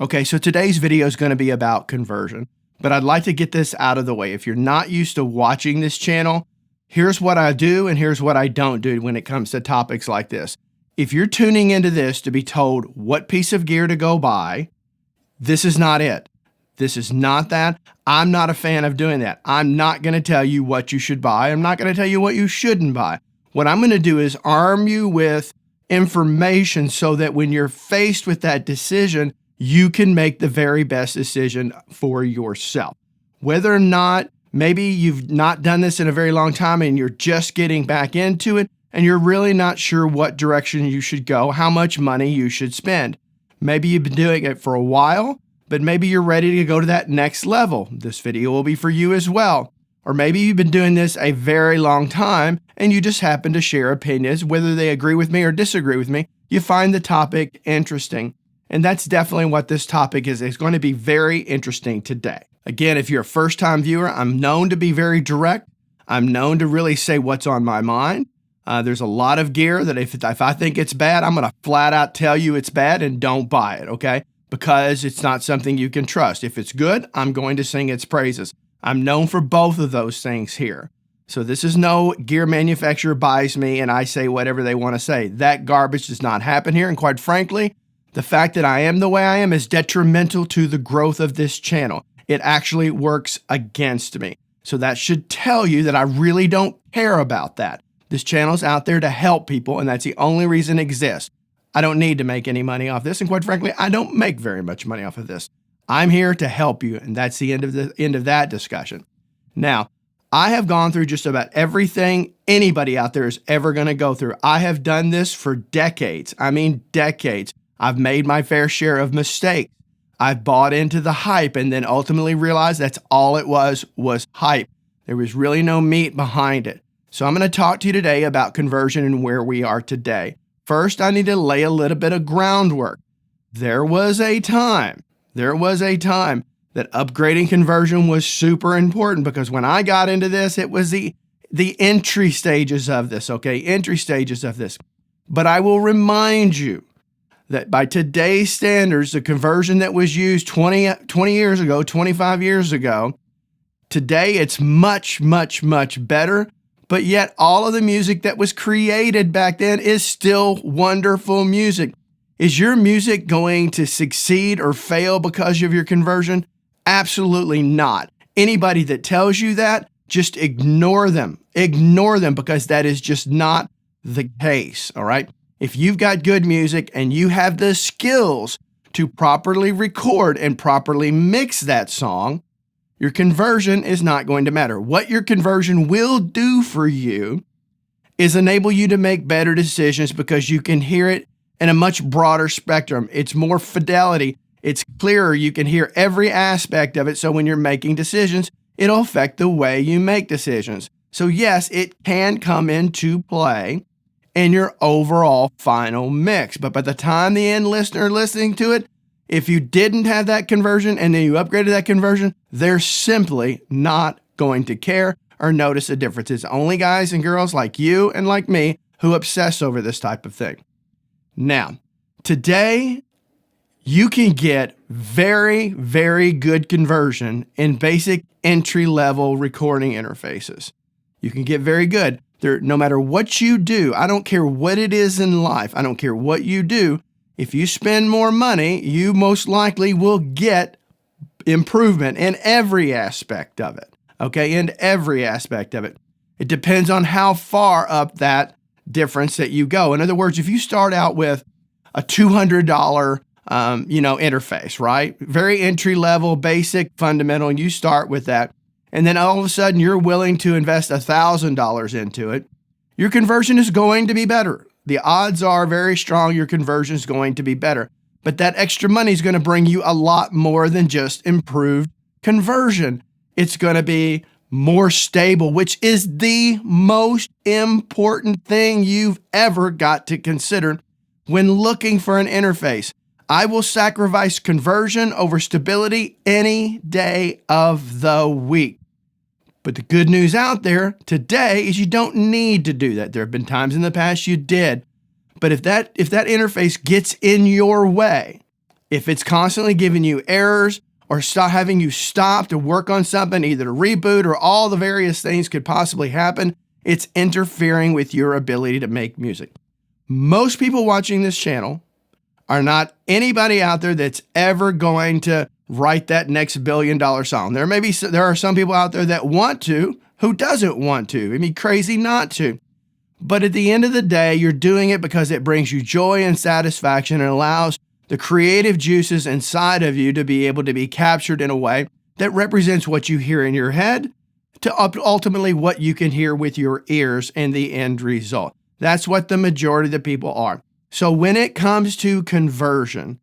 Okay, so today's video is going to be about conversion, but I'd like to get this out of the way. If you're not used to watching this channel, here's what I do and here's what I don't do when it comes to topics like this. If you're tuning into this to be told what piece of gear to go buy, this is not it. This is not that. I'm not a fan of doing that. I'm not going to tell you what you should buy. I'm not going to tell you what you shouldn't buy. What I'm going to do is arm you with information so that when you're faced with that decision, you can make the very best decision for yourself. Whether or not, maybe you've not done this in a very long time and you're just getting back into it and you're really not sure what direction you should go, how much money you should spend. Maybe you've been doing it for a while, but maybe you're ready to go to that next level. This video will be for you as well. Or maybe you've been doing this a very long time and you just happen to share opinions, whether they agree with me or disagree with me. You find the topic interesting. And that's definitely what this topic is. It's going to be very interesting today. Again, if you're a first-time viewer, I'm known to be very direct. I'm known to really say what's on my mind. There's a lot of gear that if I think it's bad, I'm going to flat out tell you it's bad and don't buy it, okay? Because it's not something you can trust. If it's good, I'm going to sing its praises. I'm known for both of those things here. So this is no gear manufacturer buys me and I say whatever they want to say. That garbage does not happen here. And quite frankly, the fact that I am the way I am is detrimental to the growth of this channel. It actually works against me. So that should tell you that I really don't care about that. This channel's out there to help people, and that's the only reason it exists. I don't need to make any money off this, and quite frankly, I don't make very much money off of this. I'm here to help you, and that's the end of that discussion. Now, I have gone through just about everything anybody out there is ever going to go through. I have done this for decades. I mean, decades. I've made my fair share of mistakes. I've bought into the hype and then ultimately realized that's all it was hype. There was really no meat behind it. So I'm going to talk to you today about conversion and where we are today. First, I need to lay a little bit of groundwork. There was a time that upgrading conversion was super important because when I got into this, it was the entry stages of this, okay? Entry stages of this. But I will remind you that by today's standards, the conversion that was used 20 years ago, 25 years ago, today it's much, much, much better. But yet all of the music that was created back then is still wonderful music. Is your music going to succeed or fail because of your conversion? Absolutely not. Anybody that tells you that, just ignore them. Ignore them because that is just not the case, all right? If you've got good music and you have the skills to properly record and properly mix that song, your conversion is not going to matter. What your conversion will do for you is enable you to make better decisions because you can hear it in a much broader spectrum. It's more fidelity. It's clearer. You can hear every aspect of it. So when you're making decisions, it'll affect the way you make decisions. So yes, it can come into play in your overall final mix. But by the time the end listener listening to it, if you didn't have that conversion and then you upgraded that conversion, they're simply not going to care or notice a difference. It's only guys and girls like you and like me who obsess over this type of thing. Now, today, you can get very, very good conversion in basic entry-level recording interfaces. You can get very good. No matter what you do, I don't care what it is in life, I don't care what you do, if you spend more money, you most likely will get improvement in every aspect of it, okay? In every aspect of it. It depends on how far up that difference that you go. In other words, if you start out with a $200 interface, right? Very entry level, basic, fundamental, and you start with that. And then all of a sudden you're willing to invest $1,000 into it, your conversion is going to be better. The odds are very strong your conversion is going to be better. But that extra money is going to bring you a lot more than just improved conversion. It's going to be more stable, which is the most important thing you've ever got to consider when looking for an interface. I will sacrifice conversion over stability any day of the week. But the good news out there today is you don't need to do that. There have been times in the past you did. But if that interface gets in your way If it's constantly giving you errors or having you stop to work on something, either to reboot or all the various things could possibly happen, it's interfering with your ability to make music. Most people watching this channel are not anybody out there that's ever going to write that next billion-dollar song. There are some people out there that want to, who doesn't want to. It'd be crazy not to. But at the end of the day, you're doing it because it brings you joy and satisfaction and allows the creative juices inside of you to be able to be captured in a way that represents what you hear in your head to ultimately what you can hear with your ears in the end result. That's what the majority of the people are. So when it comes to conversion,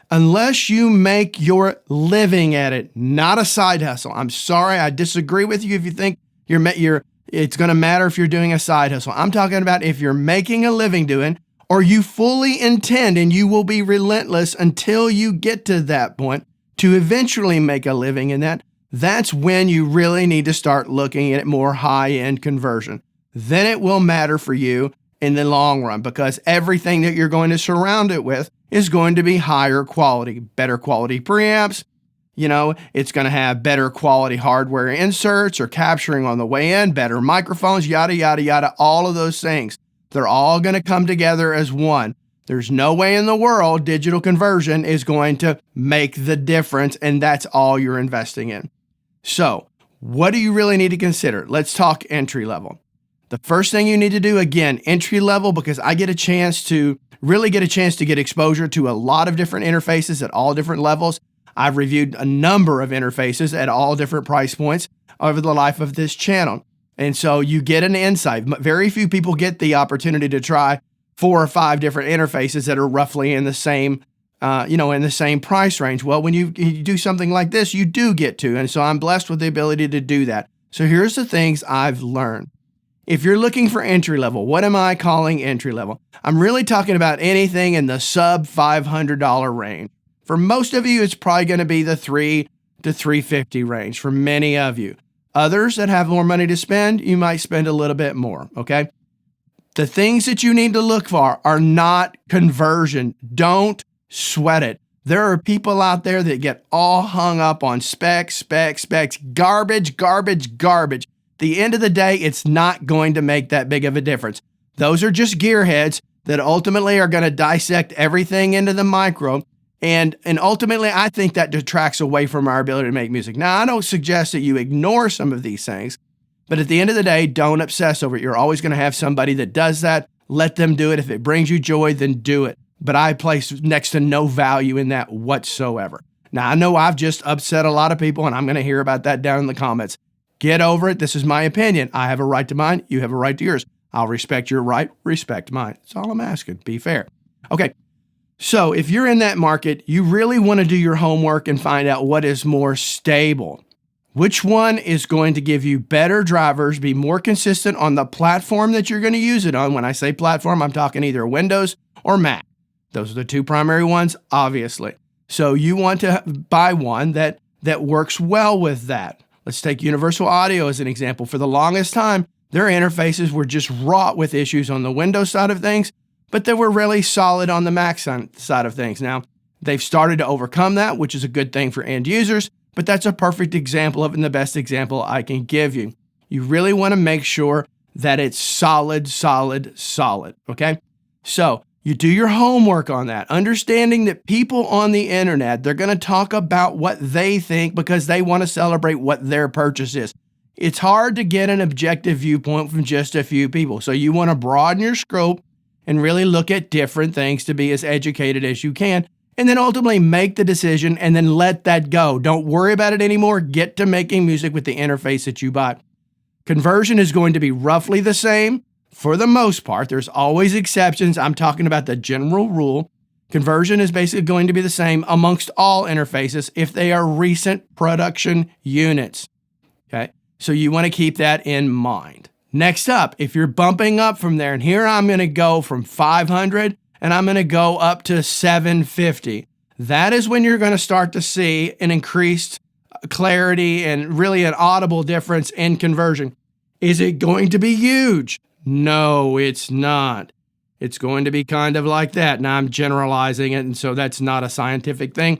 unless you make your living at it, not a side hustle. I'm sorry, I disagree with you if you think it's going to matter if you're doing a side hustle. I'm talking about if you're making a living doing, or you fully intend, and you will be relentless until you get to that point to eventually make a living in that, that's when you really need to start looking at more high-end conversion. Then it will matter for you in the long run, because everything that you're going to surround it with is going to be higher quality, better quality preamps. It's going to have better quality hardware inserts or capturing on the way in, better microphones, yada, yada, yada, all of those things. They're all going to come together as one. There's no way in the world digital conversion is going to make the difference, and that's all you're investing in. So, what do you really need to consider? Let's talk entry level. The first thing you need to do, again, entry level, because I get a chance to get exposure to a lot of different interfaces at all different levels. I've reviewed a number of interfaces at all different price points over the life of this channel. And so you get an insight. Very few people get the opportunity to try 4 or 5 different interfaces that are roughly in the same, in the same price range. Well, when you do something like this, you do get to. And so I'm blessed with the ability to do that. So here's the things I've learned. If you're looking for entry level, what am I calling entry level? I'm really talking about anything in the sub $500 range. For most of you, it's probably going to be the $300 to $350 range for many of you. Others that have more money to spend, you might spend a little bit more, okay? The things that you need to look for are not conversion. Don't sweat it. There are people out there that get all hung up on specs, garbage. At the end of the day, it's not going to make that big of a difference. Those are just gearheads that ultimately are going to dissect everything into the micro. And ultimately, I think that detracts away from our ability to make music. Now, I don't suggest that you ignore some of these things, but at the end of the day, don't obsess over it. You're always going to have somebody that does that. Let them do it. If it brings you joy, then do it. But I place next to no value in that whatsoever. Now, I know I've just upset a lot of people, and I'm going to hear about that down in the comments. Get over it. This is my opinion. I have a right to mine. You have a right to yours. I'll respect your right. Respect mine. That's all I'm asking. Be fair. Okay. So if you're in that market, you really want to do your homework and find out what is more stable. Which one is going to give you better drivers, be more consistent on the platform that you're going to use it on. When I say platform, I'm talking either Windows or Mac. Those are the two primary ones, obviously. So you want to buy one that works well with that. Let's take Universal Audio as an example. For the longest time, their interfaces were just wrought with issues on the Windows side of things, but they were really solid on the Mac side of things. Now, they've started to overcome that, which is a good thing for end users, but that's a perfect example of it and the best example I can give you. You really want to make sure that it's solid, okay? So you do your homework on that, understanding that people on the internet, they're going to talk about what they think because they want to celebrate what their purchase is. It's hard to get an objective viewpoint from just a few people, so you want to broaden your scope and really look at different things to be as educated as you can, and then ultimately make the decision and then let that go. Don't worry about it anymore. Get to making music with the interface that you buy. Conversion is going to be roughly the same for the most part. There's always exceptions. I'm talking about the general rule. Conversion is basically going to be the same amongst all interfaces if they are recent production units. Okay, so you want to keep that in mind. Next up, if you're bumping up from there, and here I'm going to go from 500 and I'm going to go up to 750. That is when you're going to start to see an increased clarity and really an audible difference in conversion. Is it going to be huge? No, it's not. It's going to be kind of like that. Now I'm generalizing it, and so that's not a scientific thing.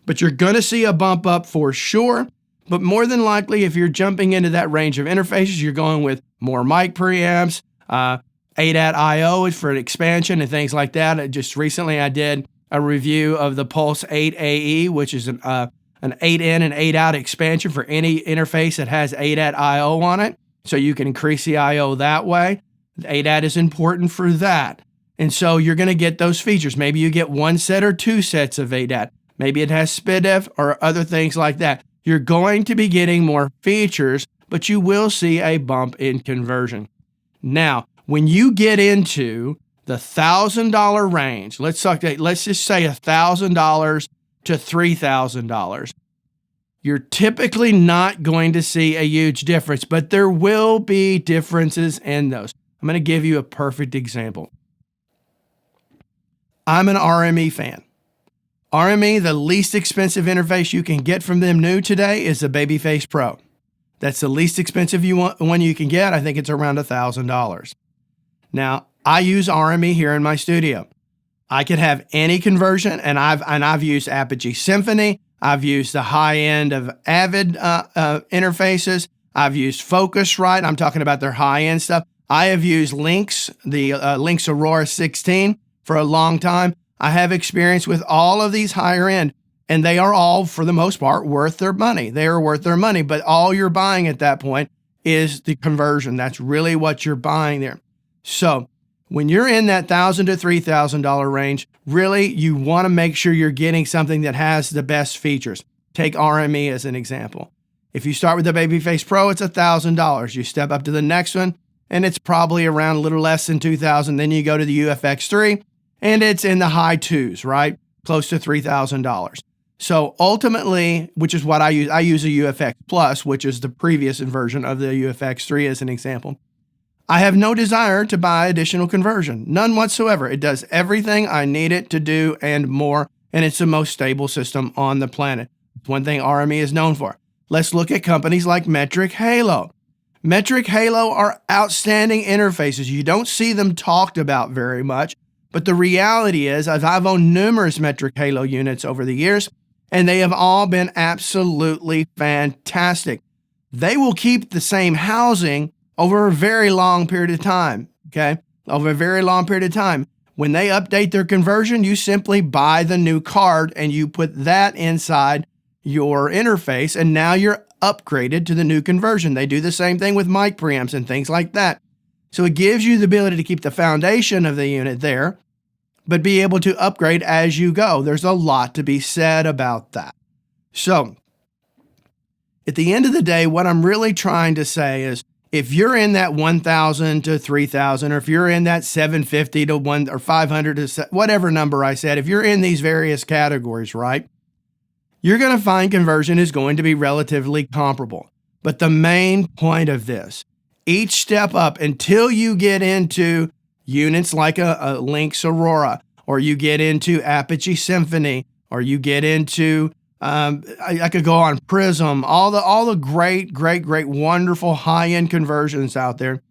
But you're going to see a bump up for sure. But more than likely, if you're jumping into that range of interfaces, you're going with more mic preamps, ADAT I/O is for an expansion and things like that. Just recently, I did a review of the Pulse 8AE, which is an 8-in and 8-out expansion for any interface that has ADAT I/O on it. So you can increase the I/O that way. The ADAT is important for that. And so you're going to get those features. Maybe you get one set or two sets of ADAT. Maybe it has SPDIF or other things like that. You're going to be getting more features, but you will see a bump in conversion. Now, when you get into the $1,000 range, let's just say $1,000 to $3,000, you're typically not going to see a huge difference, but there will be differences in those. I'm going to give you a perfect example. I'm an RME fan. RME, the least expensive interface you can get from them new today is the Babyface Pro. That's the least expensive one you can get. I think it's around $1,000. Now, I use RME here in my studio. I could have any conversion, and I've used Apogee Symphony. I've used the high end of Avid interfaces. I've used Focusrite. I'm talking about their high end stuff. I have used Lynx, the Lynx Aurora 16 for a long time. I have experience with all of these higher end, and they are all, for the most part, worth their money. They are worth their money, but all you're buying at that point is the conversion. That's really what you're buying there. So when you're in that $1,000 to $3,000 range, really, you want to make sure you're getting something that has the best features. Take RME as an example. If you start with the Babyface Pro, it's $1,000. You step up to the next one, and it's probably around a little less than $2,000. Then you go to the UFX3, and it's in the high twos, right? Close to $3,000. So ultimately, which is what I use a UFX Plus, which is the previous version of the UFX3 as an example. I have no desire to buy additional conversion, none whatsoever. It does everything I need it to do and more, and it's the most stable system on the planet. It's one thing RME is known for. Let's look at companies like Metric Halo. Metric Halo are outstanding interfaces. You don't see them talked about very much, but the reality is, as I've owned numerous Metric Halo units over the years, and they have all been absolutely fantastic. They will keep the same housing over a very long period of time, okay? Over a very long period of time. When they update their conversion, you simply buy the new card and you put that inside your interface, and now you're upgraded to the new conversion. They do the same thing with mic preamps and things like that. So it gives you the ability to keep the foundation of the unit there, but be able to upgrade as you go. There's a lot to be said about that. So at the end of the day, what I'm really trying to say is, if you're in that 1,000 to 3,000, or if you're in that 750 to 1 or 500 to whatever number I said, if you're in these various categories, right, you're going to find conversion is going to be relatively comparable. But the main point of this, each step up until you get into units like a Lynx Aurora, or you get into Apogee Symphony, or you get into I could go on Prism, all the great, wonderful high-end conversions out there.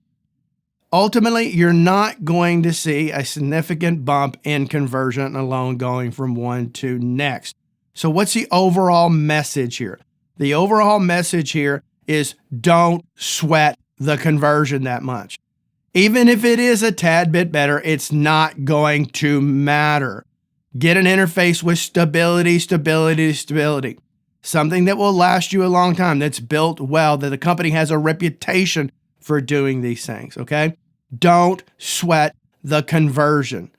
Ultimately, you're not going to see a significant bump in conversion alone going from one to next. So what's the overall message here? The overall message here is don't sweat the conversion that much. Even if it is a tad bit better, it's not going to matter. Get an interface with stability. Something that will last you a long time, that's built well, that the company has a reputation for doing these things, okay? Don't sweat the conversion.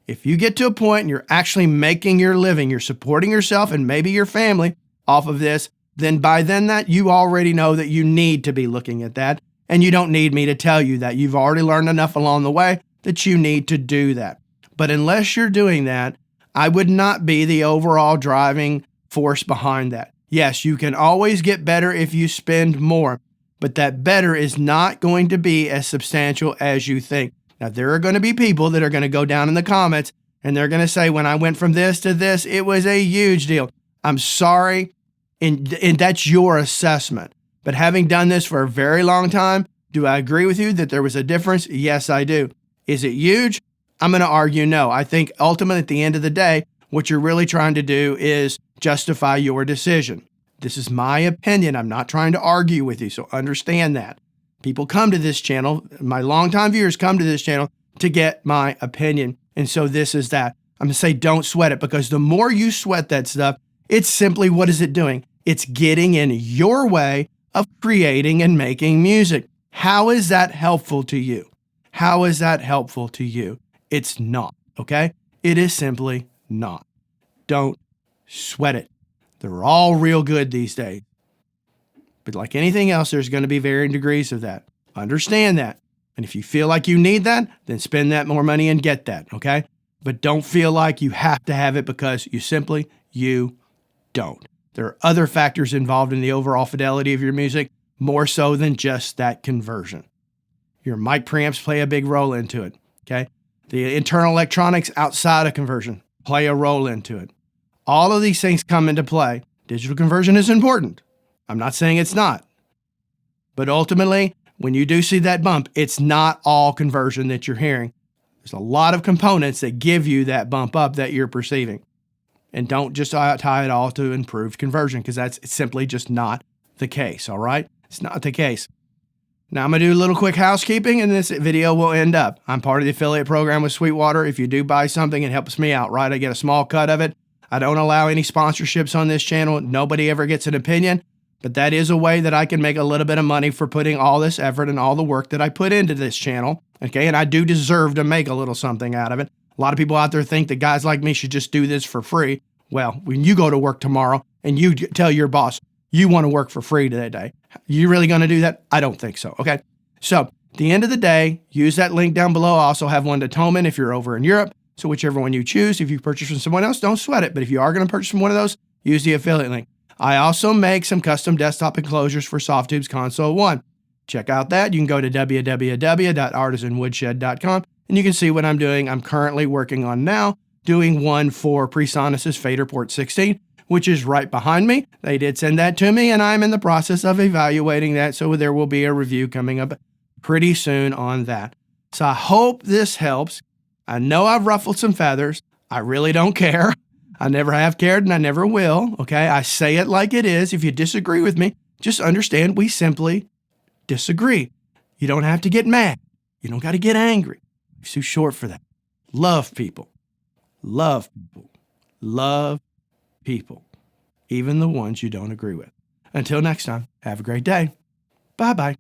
If you get to a point and you're actually making your living, you're supporting yourself and maybe your family off of this, then by then that you already know that you need to be looking at that, and you don't need me to tell you that. You've already learned enough along the way that you need to do that. But unless you're doing that, I would not be the overall driving force behind that. Yes, you can always get better if you spend more, but that better is not going to be as substantial as you think. Now, there are going to be people that are going to go down in the comments and they're going to say, when I went from this to this, it was a huge deal. I'm sorry, and that's your assessment. But having done this for a very long time, do I agree with you that there was a difference? Yes, I do. Is it huge? I'm going to argue no. I think ultimately at the end of the day, what you're really trying to do is justify your decision. This is my opinion. I'm not trying to argue with you, so understand that. People come to this channel, my longtime viewers come to this channel to get my opinion. And so this is that. I'm going to say don't sweat it, because the more you sweat that stuff, it's simply, what is it doing? It's getting in your way of creating and making music. How is that helpful to you? How is that helpful to you? It's not, okay? It is simply not. Don't sweat it. They're all real good these days. But like anything else, there's going to be varying degrees of that. Understand that. And if you feel like you need that, then spend that more money and get that, okay? But don't feel like you have to have it, because you don't. There are other factors involved in the overall fidelity of your music, more so than just that conversion. Your mic preamps play a big role into it, okay? The internal electronics outside of conversion play a role into it. All of these things come into play. Digital conversion is important. I'm not saying it's not. But ultimately, when you do see that bump, it's not all conversion that you're hearing. There's a lot of components that give you that bump up that you're perceiving. And don't just tie it all to improved conversion, because that's simply just not the case, all right? It's not the case. Now I'm going to do a little quick housekeeping, and this video will end up. I'm part of the affiliate program with Sweetwater. If you do buy something, it helps me out, right? I get a small cut of it. I don't allow any sponsorships on this channel. Nobody ever gets an opinion, but that is a way that I can make a little bit of money for putting all this effort and all the work that I put into this channel, okay? And I do deserve to make a little something out of it. A lot of people out there think that guys like me should just do this for free. Well, when you go to work tomorrow and you tell your boss you want to work for free today, you really going to do that? I don't think so, okay? So at the end of the day, use that link down below. I also have one to Toman if you're over in Europe. So whichever one you choose, if you purchase from someone else, don't sweat it. But if you are going to purchase from one of those, use the affiliate link. I also make some custom desktop enclosures for Softube's Console 1. Check out that. You can go to www.artisanwoodshed.com and you can see what I'm doing. I'm currently working on now doing one for PreSonus's Fader Port 16, which is right behind me. They did send that to me, and I'm in the process of evaluating that, so there will be a review coming up pretty soon on that. So I hope this helps. I know I've ruffled some feathers. I really don't care. I never have cared, and I never will, okay? I say it like it is. If you disagree with me, just understand we simply disagree. You don't have to get mad. You don't got to get angry. It's too short for that. Love people. Love people. Love people. Even the ones you don't agree with. Until next time, have a great day. Bye-bye.